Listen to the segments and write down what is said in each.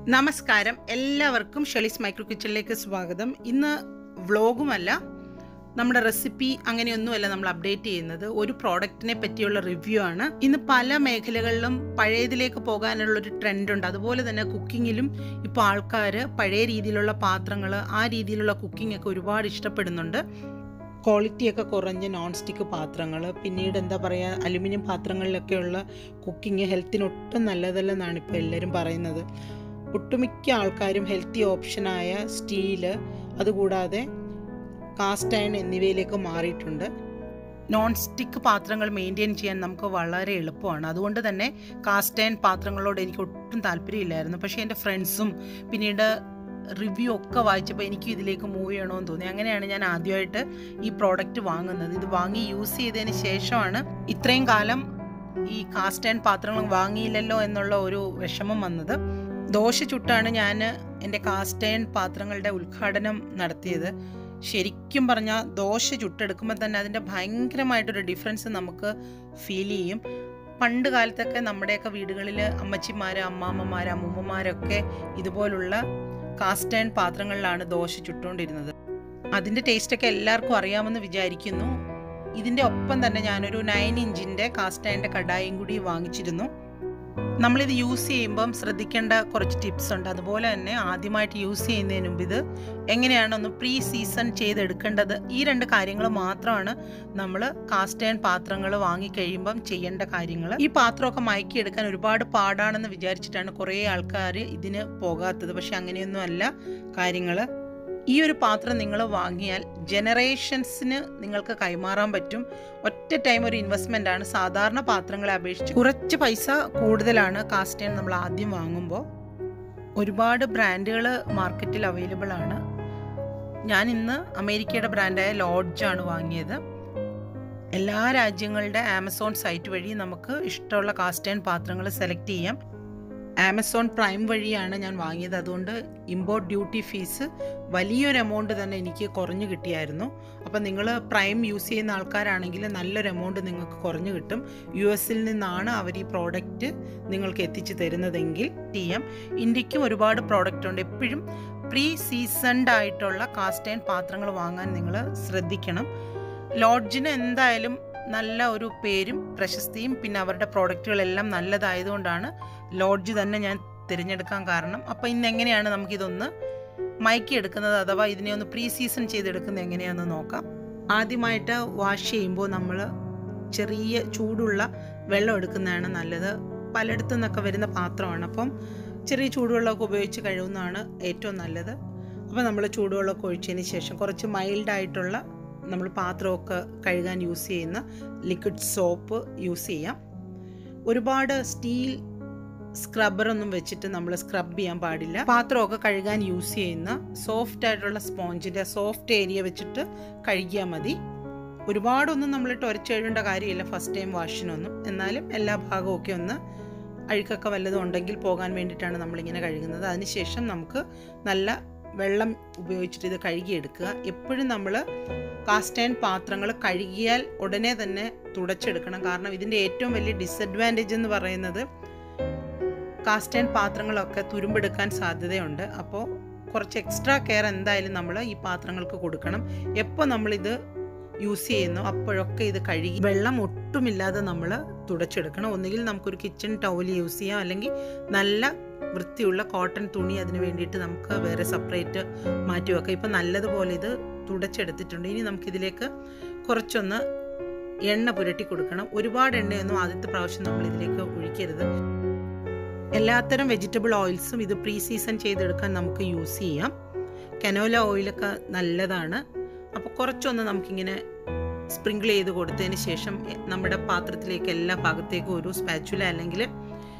നമസ്കാരം എല്ലാവർക്കും ഷെർലീസ് മൈക്രോ കിച്ചണിലേക്ക് സ്വാഗതം. ഇന്ന് വ്ളോഗുമല്ല, നമ്മുടെ റെസിപ്പി അങ്ങനെയൊന്നുമല്ല നമ്മൾ അപ്ഡേറ്റ് ചെയ്യുന്നത്. ഒരു പ്രോഡക്റ്റിനെ പറ്റിയുള്ള റിവ്യൂ ആണ്. ഇന്ന് പല മേഖലകളിലും പഴയതിലേക്ക് പോകാനുള്ളൊരു ട്രെൻഡുണ്ട്. അതുപോലെ തന്നെ കുക്കിങ്ങിലും ഇപ്പോൾ ആൾക്കാർ പഴയ രീതിയിലുള്ള പാത്രങ്ങൾ, ആ രീതിയിലുള്ള കുക്കിംഗ് ഒക്കെ ഒരുപാട് ഇഷ്ടപ്പെടുന്നുണ്ട്. ക്വാളിറ്റിയൊക്കെ കുറഞ്ഞ നോൺ സ്റ്റിക്ക് പാത്രങ്ങൾ, പിന്നീട് എന്താ പറയുക, അലുമിനിയം പാത്രങ്ങളിലൊക്കെയുള്ള കുക്കിംഗ് ഹെൽത്തിന് ഒട്ടും നല്ലതല്ലെന്നാണ് ഇപ്പോൾ എല്ലാവരും പറയുന്നത്. ഒട്ടുമിക്ക ആൾക്കാരും ഹെൽത്തി ഓപ്ഷനായ സ്റ്റീല്, അതുകൂടാതെ കാസ്റ്റ് അയൺ എന്നിവയിലേക്ക് മാറിയിട്ടുണ്ട്. നോൺ സ്റ്റിക്ക് പാത്രങ്ങൾ മെയിൻറ്റെയിൻ ചെയ്യാൻ നമുക്ക് വളരെ എളുപ്പമാണ്. അതുകൊണ്ട് തന്നെ കാസ്റ്റ് അയൺ പാത്രങ്ങളോട് എനിക്ക് ഒട്ടും താല്പര്യമില്ലായിരുന്നു. പക്ഷേ എൻ്റെ ഫ്രണ്ട്സും പിന്നീട് റിവ്യൂ ഒക്കെ വായിച്ചപ്പോൾ എനിക്കും ഇതിലേക്ക് മൂവ് ചെയ്യണമെന്ന് തോന്നി. അങ്ങനെയാണ് ഞാൻ ആദ്യമായിട്ട് ഈ പ്രോഡക്റ്റ് വാങ്ങുന്നത്. ഇത് വാങ്ങി യൂസ് ചെയ്തതിന് ശേഷമാണ് ഇത്രയും കാലം ഈ കാസ്റ്റ് അയൺ പാത്രങ്ങൾ വാങ്ങിയില്ലല്ലോ എന്നുള്ള ഒരു വിഷമം വന്നത്. ദോശ ചുട്ടാണ് ഞാൻ എൻ്റെ കാസ്റ്റ് അയൺ പാത്രങ്ങളുടെ ഉദ്ഘാടനം നടത്തിയത്. ശരിക്കും പറഞ്ഞാൽ ദോശ ചുട്ടെടുക്കുമ്പോൾ തന്നെ അതിൻ്റെ ഭയങ്കരമായിട്ടൊരു ഡിഫറൻസ് നമുക്ക് ഫീൽ ചെയ്യും. പണ്ട് കാലത്തൊക്കെ നമ്മുടെയൊക്കെ വീടുകളിൽ അമ്മച്ചിമാർ, അമ്മാമ്മമാർ, അമ്മൂമ്മമാരൊക്കെ ഇതുപോലുള്ള കാസ്റ്റ് അയൺ പാത്രങ്ങളിലാണ് ദോശ ചുട്ടുകൊണ്ടിരുന്നത്. അതിൻ്റെ ടേസ്റ്റൊക്കെ എല്ലാവർക്കും അറിയാമെന്ന് വിചാരിക്കുന്നു. ഇതിൻ്റെ ഒപ്പം തന്നെ ഞാനൊരു 9 ഇഞ്ചിൻ്റെ കാസ്റ്റ് അയണിൻ്റെ കടായും കൂടി വാങ്ങിച്ചിരുന്നു. നമ്മളിത് യൂസ് ചെയ്യുമ്പം ശ്രദ്ധിക്കേണ്ട കുറച്ച് ടിപ്സ് ഉണ്ട്. അതുപോലെ തന്നെ ആദ്യമായിട്ട് യൂസ് ചെയ്യുന്നതിന് മുമ്പ് ഇത് എങ്ങനെയാണ് ഒന്ന് പ്രീ സീസൺ ചെയ്തെടുക്കേണ്ടത്, ഈ 2 കാര്യങ്ങൾ മാത്രമാണ് നമ്മൾ കാസ്റ്റ് അയൺ പാത്രങ്ങൾ വാങ്ങിക്കഴിയുമ്പം ചെയ്യേണ്ട കാര്യങ്ങൾ. ഈ പാത്രമൊക്കെ മയക്കിയെടുക്കാൻ ഒരുപാട് പാടാണെന്ന് വിചാരിച്ചിട്ടാണ് കുറേ ആൾക്കാർ ഇതിന് പോകാത്തത്. പക്ഷെ അങ്ങനെയൊന്നും അല്ല കാര്യങ്ങൾ. ഈ ഒരു പാത്രം നിങ്ങൾ വാങ്ങിയാൽ ജനറേഷൻസിന് നിങ്ങൾക്ക് കൈമാറാൻ പറ്റും. ഒറ്റ ടൈം ഒരു ഇൻവെസ്റ്റ്മെൻ്റ് ആണ്. സാധാരണ പാത്രങ്ങളെ അപേക്ഷിച്ച് കുറച്ച് പൈസ കൂടുതലാണ് കാസ്റ്റ് അയൺ നമ്മൾ ആദ്യം വാങ്ങുമ്പോൾ. ഒരുപാട് ബ്രാൻഡുകൾ മാർക്കറ്റിൽ അവൈലബിൾ ആണ്. ഞാൻ ഇന്ന് അമേരിക്കയുടെ ബ്രാൻഡായ ലോഡ്ജാണ് വാങ്ങിയത്. എല്ലാ രാജ്യങ്ങളുടെ ആമസോൺ സൈറ്റ് വഴി നമുക്ക് ഇഷ്ടമുള്ള കാസ്റ്റ് അയൺ പാത്രങ്ങൾ സെലക്ട് ചെയ്യാം. ആമസോൺ പ്രൈം വഴിയാണ് ഞാൻ വാങ്ങിയത്. അതുകൊണ്ട് ഇമ്പോർട്ട് ഡ്യൂട്ടി ഫീസ് വലിയൊരു എമൗണ്ട് തന്നെ എനിക്ക് കുറഞ്ഞു കിട്ടിയായിരുന്നു. അപ്പം നിങ്ങൾ പ്രൈം യൂസ് ചെയ്യുന്ന ആൾക്കാരാണെങ്കിൽ നല്ലൊരു എമൗണ്ട് നിങ്ങൾക്ക് കുറഞ്ഞു കിട്ടും. US-ൽ നിന്നാണ് അവർ ഈ പ്രോഡക്റ്റ് നിങ്ങൾക്ക് എത്തിച്ചു തരുന്നതെങ്കിൽ ചെയ്യാം. ഇന്ത്യക്കും ഒരുപാട് പ്രോഡക്റ്റ് ഉണ്ട്. എപ്പോഴും പ്രീ സീസൺഡ് ആയിട്ടുള്ള കാസ്റ്റ് അയൺ പാത്രങ്ങൾ വാങ്ങാൻ നിങ്ങൾ ശ്രദ്ധിക്കണം. ലോഡ്ജിന് എന്തായാലും നല്ല ഒരു പേരും പ്രശസ്തിയും പിന്നെ അവരുടെ പ്രോഡക്റ്റുകളെല്ലാം നല്ലതായതുകൊണ്ടാണ് ലോഡ്ജ് തന്നെ ഞാൻ തിരഞ്ഞെടുക്കാൻ കാരണം. അപ്പോൾ ഇന്ന് എങ്ങനെയാണ് നമുക്കിതൊന്ന് മയക്കിയെടുക്കുന്നത്, അഥവാ ഇതിനെ ഒന്ന് പ്രീ സീസൺ ചെയ്തെടുക്കുന്നത് എങ്ങനെയാണെന്ന് നോക്കാം. ആദ്യമായിട്ട് വാഷ് ചെയ്യുമ്പോൾ നമ്മൾ ചെറിയ ചൂടുള്ള വെള്ളം എടുക്കുന്നതാണ് നല്ലത്. പലയിടത്തു നിന്നൊക്കെ വരുന്ന പാത്രമാണ്, അപ്പം ചെറിയ ചൂടുവെള്ളമൊക്കെ ഉപയോഗിച്ച് കഴുകുന്നതാണ് ഏറ്റവും നല്ലത്. അപ്പോൾ നമ്മൾ ചൂടുവെള്ളമൊക്കെ ഒഴിച്ചതിന് ശേഷം കുറച്ച് മൈൽഡായിട്ടുള്ള നമ്മൾ പാത്രമൊക്കെ കഴുകാൻ യൂസ് ചെയ്യുന്ന ലിക്വിഡ് സോപ്പ് യൂസ് ചെയ്യാം. ഒരുപാട് സ്റ്റീൽ സ്ക്രബ്ബറൊന്നും വെച്ചിട്ട് നമ്മൾ സ്ക്രബ് ചെയ്യാൻ പാടില്ല. പാത്രമൊക്കെ കഴുകാൻ യൂസ് ചെയ്യുന്ന സോഫ്റ്റ് ആയിട്ടുള്ള സ്പോഞ്ചിൻ്റെ സോഫ്റ്റ് ഏരിയ വെച്ചിട്ട് കഴുകിയാൽ മതി. ഒരുപാടൊന്നും നമ്മളിട്ട് ഉരച്ചെഴുതേണ്ട കാര്യമില്ല ഫസ്റ്റ് ടൈം വാഷിനൊന്നും. എന്നാലും എല്ലാ ഭാഗവും ഒക്കെ ഒന്ന് അഴുക്കൊക്കെ വല്ലതും ഉണ്ടെങ്കിൽ പോകാൻ വേണ്ടിയിട്ടാണ് നമ്മളിങ്ങനെ കഴുകുന്നത്. അതിനുശേഷം നമുക്ക് നല്ല വെള്ളം ഉപയോഗിച്ചിട്ട് ഇത് കഴുകിയെടുക്കുക. എപ്പോഴും നമ്മൾ കാസ്റ്റ് അയൺ പാത്രങ്ങൾ കഴുകിയാൽ ഉടനെ തന്നെ തുടച്ചെടുക്കണം. കാരണം ഇതിൻ്റെ ഏറ്റവും വലിയ ഡിസഡ്വാൻറ്റേജ് എന്ന് പറയുന്നത് കാസ്റ്റ് അയൺ പാത്രങ്ങളൊക്കെ തുരുമ്പെടുക്കാൻ സാധ്യതയുണ്ട്. അപ്പോൾ കുറച്ച് എക്സ്ട്രാ കെയർ എന്തായാലും നമ്മൾ ഈ പാത്രങ്ങൾക്ക് കൊടുക്കണം. എപ്പോൾ നമ്മളിത് യൂസ് ചെയ്യുന്നു അപ്പോഴൊക്കെ ഇത് കഴുകി വെള്ളം ഒട്ടുമില്ലാതെ നമ്മൾ തുടച്ചെടുക്കണം. ഒന്നുകിൽ നമുക്കൊരു കിച്ചൺ ടവൽ യൂസ് ചെയ്യാം, അല്ലെങ്കിൽ നല്ല വൃത്തിയുള്ള കോട്ടൺ തുണി അതിന് വേണ്ടിയിട്ട് നമുക്ക് വേറെ സെപ്പറേറ്റ് മാറ്റി വെക്കാം. ഇപ്പം നല്ലതുപോലെ ഇത് തുടച്ചെടുത്തിട്ടുണ്ട്. ഇനി നമുക്കിതിലേക്ക് കുറച്ചൊന്ന് എണ്ണ പുരട്ടി കൊടുക്കണം. ഒരുപാട് എണ്ണയൊന്നും ആദ്യത്തെ പ്രാവശ്യം നമ്മൾ ഇതിലേക്ക് ഒഴിക്കരുത്. എല്ലാത്തരം വെജിറ്റബിൾ ഓയിൽസും ഇത് പ്രീ സീസൺ ചെയ്തെടുക്കാൻ നമുക്ക് യൂസ് ചെയ്യാം. കനോല ഓയിലൊക്കെ നല്ലതാണ്. അപ്പോൾ കുറച്ചൊന്ന് നമുക്കിങ്ങനെ സ്പ്രിങ്കിൾ ചെയ്ത് കൊടുത്തതിന് ശേഷം നമ്മുടെ പാത്രത്തിലേക്ക് എല്ലാ ഭാഗത്തേക്കും ഒരു സ്പാച്ചുല അല്ലെങ്കിൽ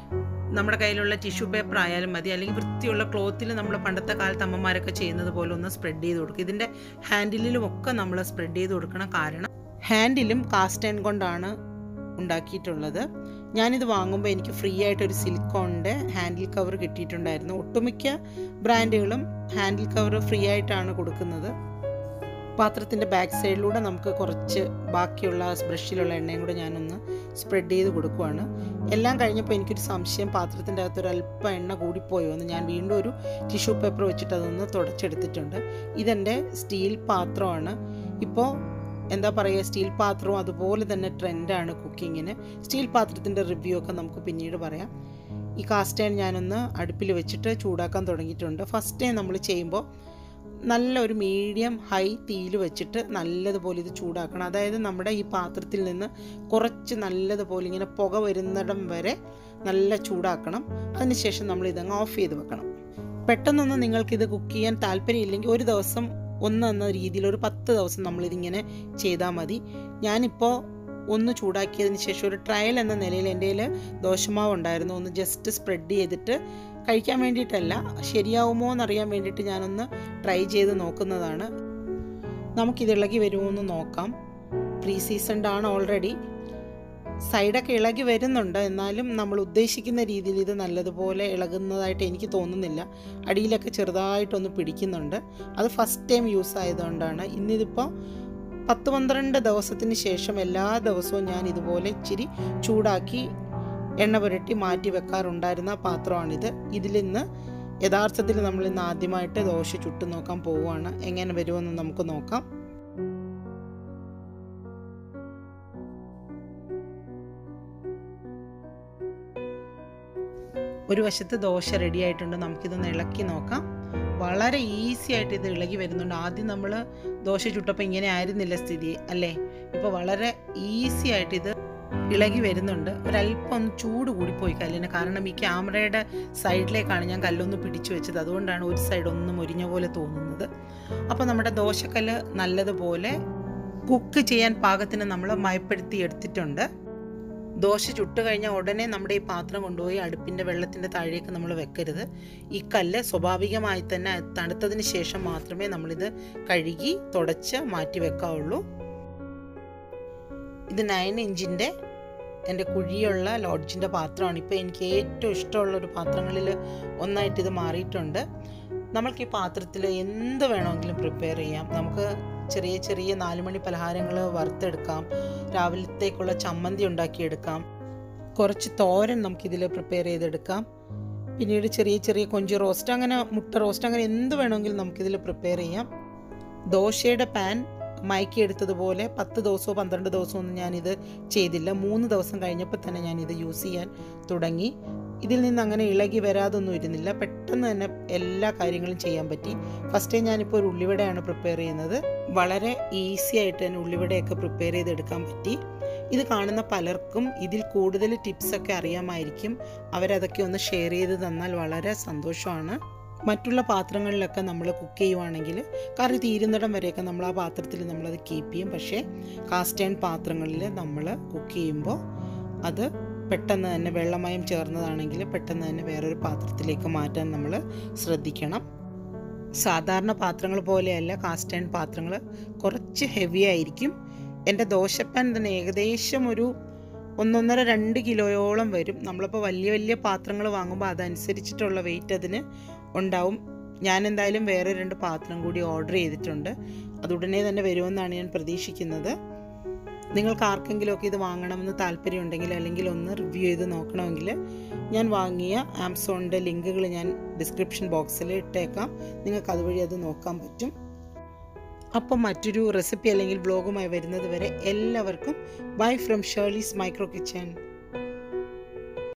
നമ്മുടെ കയ്യിലുള്ള ടിഷ്യൂ പേപ്പർ ആയാലും മതി, അല്ലെങ്കിൽ വൃത്തിയുള്ള ക്ലോത്തിൽ നമ്മൾ പണ്ടത്തെ കാലത്ത് അമ്മമാരൊക്കെ ചെയ്യുന്നത് പോലെ ഒന്ന് സ്പ്രെഡ് ചെയ്ത് കൊടുക്കുക. ഇതിൻ്റെ ഹാൻഡിലും ഒക്കെ നമ്മൾ സ്പ്രെഡ് ചെയ്ത് കൊടുക്കണം. കാരണം ഹാൻഡിലും കാസ്റ്റ് അയൺ കൊണ്ടാണ് ഉണ്ടാക്കിയിട്ടുള്ളത്. ഞാനിത് വാങ്ങുമ്പോൾ എനിക്ക് ഫ്രീ ആയിട്ടൊരു സിലിക്കോണിൻ്റെ ഹാൻഡിൽ കവർ കിട്ടിയിട്ടുണ്ടായിരുന്നു. ഒട്ടുമിക്ക ബ്രാൻഡുകളും ഹാൻഡിൽ കവർ ഫ്രീ ആയിട്ടാണ് കൊടുക്കുന്നത്. പാത്രത്തിൻ്റെ ബാക്ക് സൈഡിലൂടെ നമുക്ക് കുറച്ച് ബാക്കിയുള്ള ബ്രഷിലുള്ള എണ്ണയും കൂടെ ഞാനൊന്ന് സ്പ്രെഡ് ചെയ്ത് കൊടുക്കുവാണ്. എല്ലാം കഴിഞ്ഞപ്പോൾ എനിക്കൊരു സംശയം, പാത്രത്തിൻ്റെ അകത്തൊരല്പം എണ്ണ കൂടിപ്പോയോ എന്ന്. ഞാൻ വീണ്ടും ഒരു ടിഷ്യൂ പേപ്പർ വെച്ചിട്ട് അതൊന്ന് തുടച്ചെടുത്തിട്ടുണ്ട്. ഇതെൻ്റെ സ്റ്റീൽ പാത്രമാണ്. ഇപ്പോൾ എന്താ പറയുക, സ്റ്റീൽ പാത്രവും അതുപോലെ തന്നെ ട്രെൻഡാണ് കുക്കിങ്ങിന്. സ്റ്റീൽ പാത്രത്തിൻ്റെ റിവ്യൂ ഒക്കെ നമുക്ക് പിന്നീട് പറയാം. ഈ കാസ്റ്റ് അയൺ ഞാനൊന്ന് അടുപ്പിൽ വെച്ചിട്ട് ചൂടാക്കാൻ തുടങ്ങിയിട്ടുണ്ട്. ഫസ്റ്റ് ടൈം നമ്മൾ ചെയ്യുമ്പോൾ നല്ലൊരു മീഡിയം ഹൈ തീയിൽ വെച്ചിട്ട് നല്ലതുപോലെ ഇത് ചൂടാക്കണം. അതായത് നമ്മുടെ ഈ പാത്രത്തിൽ നിന്ന് കുറച്ച് നല്ലതുപോലെ ഇങ്ങനെ പുക വരുന്നിടം വരെ നല്ല ചൂടാക്കണം. അതിനുശേഷം നമ്മൾ ഇതങ്ങ് ഓഫ് ചെയ്ത് വെക്കണം. പെട്ടെന്നൊന്നും നിങ്ങൾക്കിത് കുക്ക് ചെയ്യാൻ താല്പര്യമില്ലെങ്കിൽ ഒരു ദിവസം എന്ന രീതിയിൽ ഒരു 10 ദിവസം നമ്മളിതിങ്ങനെ ചെയ്താൽ മതി. ഞാനിപ്പോൾ ഒന്ന് ചൂടാക്കിയതിന് ശേഷം ഒരു ട്രയൽ എന്ന നിലയിൽ എൻ്റെ കയ്യിൽ ദോശമാവ് ഉണ്ടായിരുന്നു. ഒന്ന് ജസ്റ്റ് സ്പ്രെഡ് ചെയ്തിട്ട് കഴിക്കാൻ വേണ്ടിയിട്ടല്ല, ശരിയാവുമോ എന്നറിയാൻ വേണ്ടിയിട്ട് ഞാനൊന്ന് ട്രൈ ചെയ്ത് നോക്കുന്നതാണ്. നമുക്കിത് ഇളകി വരുമോ എന്ന് നോക്കാം. പ്രീ സീസൺഡ് ആണ് ഓൾറെഡി. സൈഡൊക്കെ ഇളകി വരുന്നുണ്ട്, എന്നാലും നമ്മൾ ഉദ്ദേശിക്കുന്ന രീതിയിൽ ഇത് നല്ലതുപോലെ ഇളകുന്നതായിട്ട് എനിക്ക് തോന്നുന്നില്ല. അടിയിലൊക്കെ ചെറുതായിട്ടൊന്ന് പിടിക്കുന്നുണ്ട്. അത് ഫസ്റ്റ് ടൈം യൂസ് ആയതുകൊണ്ടാണ്. ഇന്നിതിപ്പോൾ 10-12 ദിവസത്തിന് ശേഷം എല്ലാ ദിവസവും ഞാൻ ഇതുപോലെ ഇച്ചിരി ചൂടാക്കി എണ്ണ പുരട്ടി മാറ്റി വെക്കാറുണ്ടായിരുന്ന പാത്രമാണിത്. ഇതിൽ നിന്ന് യഥാർത്ഥത്തിൽ നമ്മളിന്ന് ആദ്യമായിട്ട് ദോശ ചുട്ടു നോക്കാൻ പോവുകയാണ്. എങ്ങനെ വരുമെന്ന് നമുക്ക് നോക്കാം. ഒരു വശത്ത് ദോശ റെഡി ആയിട്ടുണ്ട്. നമുക്കിതൊന്ന് ഇളക്കി നോക്കാം. വളരെ ഈസി ആയിട്ട് ഇത് ഇളകി വരുന്നുണ്ട്. ആദ്യം നമ്മൾ ദോശ ചുട്ടപ്പോൾ ഇങ്ങനെ ആയിരുന്നില്ല സ്ഥിതി അല്ലേ. ഇപ്പോൾ വളരെ ഈസി ആയിട്ട് ഇത് ഇളകി വരുന്നുണ്ട്. ഒരല്പം ഒന്ന് ചൂട് കൂടിപ്പോയി കല്ലിന്. കാരണം ഈ ക്യാമറയുടെ സൈഡിലേക്കാണ് ഞാൻ കല്ലൊന്ന് പിടിച്ചു വെച്ചത്. അതുകൊണ്ടാണ് ഒരു സൈഡ് ഒന്ന് മുരിഞ്ഞ പോലെ തോന്നുന്നത്. അപ്പോൾ നമ്മുടെ ദോശക്കല്ല് നല്ലതുപോലെ കുക്ക് ചെയ്യാൻ പാകത്തിന് നമ്മൾ മയപ്പെടുത്തി എടുത്തിട്ടുണ്ട്. ദോശ ചുട്ട് കഴിഞ്ഞാൽ ഉടനെ നമ്മുടെ ഈ പാത്രം കൊണ്ടുപോയി അടുപ്പിൻ്റെ വെള്ളത്തിൻ്റെ താഴേക്ക് നമ്മൾ വെക്കരുത്. ഈ കല്ല് സ്വാഭാവികമായി തന്നെ തണുത്തതിന് ശേഷം മാത്രമേ നമ്മളിത് കഴുകി തുടച്ച് മാറ്റി വെക്കാവുള്ളൂ. ഇത് 9 ഇഞ്ചിൻ്റെ എൻ്റെ കുഴിയുള്ള ലോഡ്ജിൻ്റെ പാത്രമാണ്. ഇപ്പോൾ എനിക്ക് ഏറ്റവും ഇഷ്ടമുള്ളൊരു പാത്രങ്ങളിൽ ഒന്നായിട്ടിത് മാറിയിട്ടുണ്ട്. നമ്മൾക്ക് ഈ പാത്രത്തിൽ എന്ത് വേണമെങ്കിലും പ്രിപ്പയർ ചെയ്യാം. നമുക്ക് ചെറിയ ചെറിയ 4 മണി പലഹാരങ്ങൾ വറുത്തെടുക്കാം. രാവിലത്തേക്കുള്ള ചമ്മന്തി ഉണ്ടാക്കിയെടുക്കാം. കുറച്ച് തോരൻ നമുക്കിതിൽ പ്രിപ്പയർ ചെയ്തെടുക്കാം. പിന്നീട് ചെറിയ ചെറിയ കൊഞ്ച് റോസ്റ്റ്, അങ്ങനെ മുട്ട റോസ്റ്റ്, അങ്ങനെ എന്ത് വേണമെങ്കിലും നമുക്കിതിൽ പ്രിപ്പയർ ചെയ്യാം. ദോശയുടെ പാൻ മയക്കി എടുത്തതുപോലെ 10 ദിവസമോ 12 ദിവസമോ ഒന്നും ഞാനിത് ചെയ്തില്ല. 3 ദിവസം കഴിഞ്ഞപ്പോൾ തന്നെ ഞാനിത് യൂസ് ചെയ്യാൻ തുടങ്ങി. ഇതിൽ നിന്ന് അങ്ങനെ ഇളകി വരാതൊന്നും ഇരുന്നില്ല. പെട്ടെന്ന് തന്നെ എല്ലാ കാര്യങ്ങളും ചെയ്യാൻ പറ്റി. ഫസ്റ്റ് ടൈം ഞാനിപ്പോൾ ഒരു ഉള്ളിവടയാണ് പ്രിപ്പയർ ചെയ്യുന്നത്. വളരെ ഈസി ആയിട്ട് തന്നെ ഉള്ളിവടയൊക്കെ പ്രിപ്പയർ ചെയ്തെടുക്കാൻ പറ്റി. ഇത് കാണുന്ന പലർക്കും ഇതിൽ കൂടുതൽ ടിപ്സൊക്കെ അറിയാമായിരിക്കും. അവരതൊക്കെ ഒന്ന് ഷെയർ ചെയ്ത് തന്നാൽ വളരെ സന്തോഷമാണ്. മറ്റുള്ള പാത്രങ്ങളിലൊക്കെ നമ്മൾ കുക്ക് ചെയ്യുവാണെങ്കിൽ കറി തീരുന്നിടം വരെയൊക്കെ നമ്മൾ ആ പാത്രത്തിൽ നമ്മളത് കീപ്പ് ചെയ്യും. പക്ഷേ കാസ്റ്റ് അയൺ പാത്രങ്ങളിൽ നമ്മൾ കുക്ക് ചെയ്യുമ്പോൾ അത് പെട്ടെന്ന് തന്നെ വെള്ളമയം ചേർന്നതാണെങ്കിൽ പെട്ടെന്ന് തന്നെ വേറൊരു പാത്രത്തിലേക്ക് മാറ്റാൻ നമ്മൾ ശ്രദ്ധിക്കണം. സാധാരണ പാത്രങ്ങൾ പോലെയല്ല കാസ്റ്റ് അയൺ പാത്രങ്ങൾ, കുറച്ച് ഹെവി ആയിരിക്കും. എൻ്റെ ദോശപ്പാൻ തന്നെ ഏകദേശം ഒരു 1.5-2 കിലോയോളം വരും. നമ്മളിപ്പോൾ വലിയ വലിയ പാത്രങ്ങൾ വാങ്ങുമ്പോൾ അതനുസരിച്ചിട്ടുള്ള വെയിറ്റ് അതിന് ഉണ്ടാവും. ഞാൻ എന്തായാലും വേറെ 2 പാത്രം കൂടി ഓർഡർ ചെയ്തിട്ടുണ്ട്. അതുടനെ തന്നെ വരുമെന്നാണ് ഞാൻ പ്രതീക്ഷിക്കുന്നത്. നിങ്ങൾക്ക് ആർക്കെങ്കിലുമൊക്കെ ഇത് വാങ്ങണമെന്ന് താല്പര്യമുണ്ടെങ്കിൽ അല്ലെങ്കിൽ ഒന്ന് റിവ്യൂ ചെയ്ത് നോക്കണമെങ്കിൽ ഞാൻ വാങ്ങിയ ആമസോണിൻ്റെ ലിങ്കുകൾ ഞാൻ ഡിസ്ക്രിപ്ഷൻ ബോക്സിൽ ഇട്ടേക്കാം. നിങ്ങൾക്ക് അതുവഴി അത് നോക്കാൻ പറ്റും. അപ്പം മറ്റൊരു റെസിപ്പി അല്ലെങ്കിൽ വ്ലോഗുമായി വരുന്നത് വരെ എല്ലാവർക്കും bye from Shirley's micro kitchen.